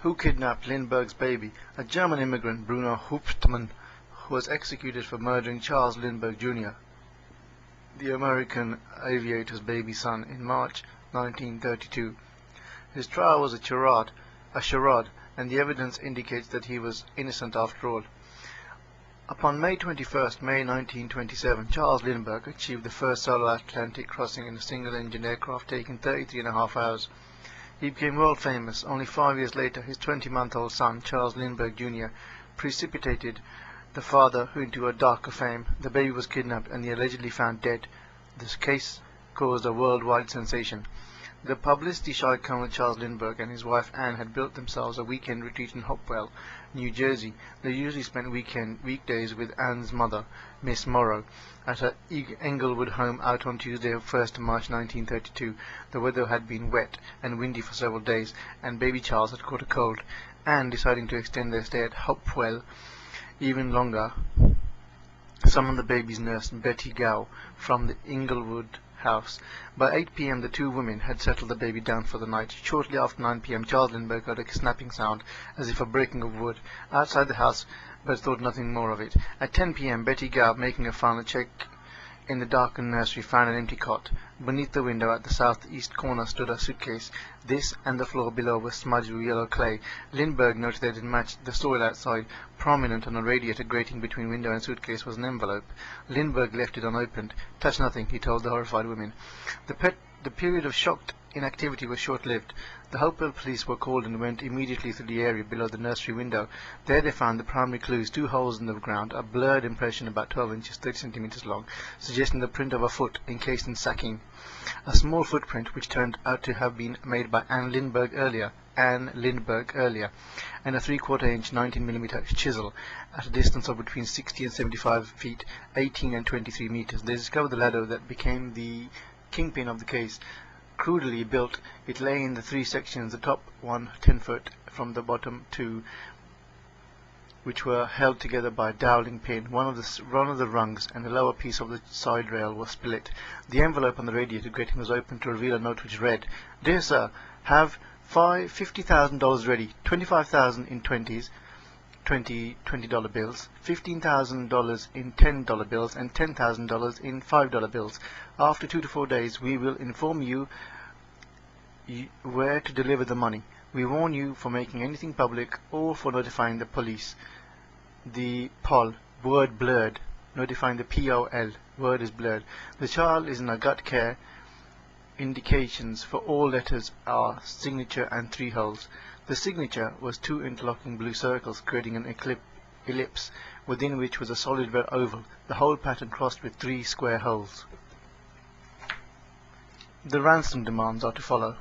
Who kidnapped Lindbergh's baby? A German immigrant, Bruno Hauptmann, who was executed for murdering Charles Lindbergh Jr., the American aviator's baby son, in March 1932. His trial was a charade, and the evidence indicates that he was innocent after all. Upon May 21st, May 1927, Charles Lindbergh achieved the first solo Atlantic crossing in a single-engine aircraft, taking 33.5 hours. He became world famous. Only 5 years later, his 20-month-old son, Charles Lindbergh Jr., precipitated the father into a darker fame. The baby was kidnapped and he allegedly found dead. This case caused a worldwide sensation. The publicity-shy Colonel Charles Lindbergh and his wife Anne had built themselves a weekend retreat in Hopewell, New Jersey. They usually spent weekdays with Anne's mother, Miss Morrow, at her Englewood home out on Tuesday, 1st March 1932. The weather had been wet and windy for several days, and baby Charles had caught a cold. Anne, deciding to extend their stay at Hopewell even longer, summoned the baby's nurse, Betty Gow, from the Englewood house. By 8 p.m. the two women had settled the baby down for the night. Shortly after 9 p.m. Charles Lindbergh heard a snapping sound, as if a breaking of wood, outside the house, but thought nothing more of it. At 10 p.m. Betty Gow, making a final check in the darkened nursery, found an empty cot. Beneath the window at the southeast corner stood a suitcase. This and the floor below was smudged with yellow clay. Lindbergh noted that it matched the soil outside. Prominent on a radiator grating between window and suitcase was an envelope. Lindbergh left it unopened. "Touch nothing," he told the horrified women. The period of shocked inactivity was short-lived. The Hopewell police were called and went immediately through the area below the nursery window. There they found the primary clues: 2 holes in the ground, a blurred impression about 12 inches 30 centimeters long, suggesting the print of a foot encased in sacking, a small footprint which turned out to have been made by Anne Lindbergh earlier, and a 3/4-inch 19mm chisel at a distance of between 60 and 75 feet, 18 and 23 meters. They discovered the ladder that became the kingpin of the case. Crudely built, it lay in the 3 sections, the top one 10 foot from the bottom 2, which were held together by a dowling pin. One of the rungs and the lower piece of the side rail was split. The envelope on the radiator grating was opened to reveal a note which read: "Dear Sir, have $50,000 ready, $25,000 in $20 bills, $15,000 in $10 bills, and $10,000 in $5 bills. After 2 to 4 days, we will inform you where to deliver the money. We warn you for making anything public or for notifying the police." The POL, word blurred, notifying the POL, word is blurred. The child is in a gut care. Indications for all letters are signature and 3 holes. The signature was 2 interlocking blue circles, creating an ellipse, within which was a solid red oval, the whole pattern crossed with 3 square holes. The ransom demands are to follow.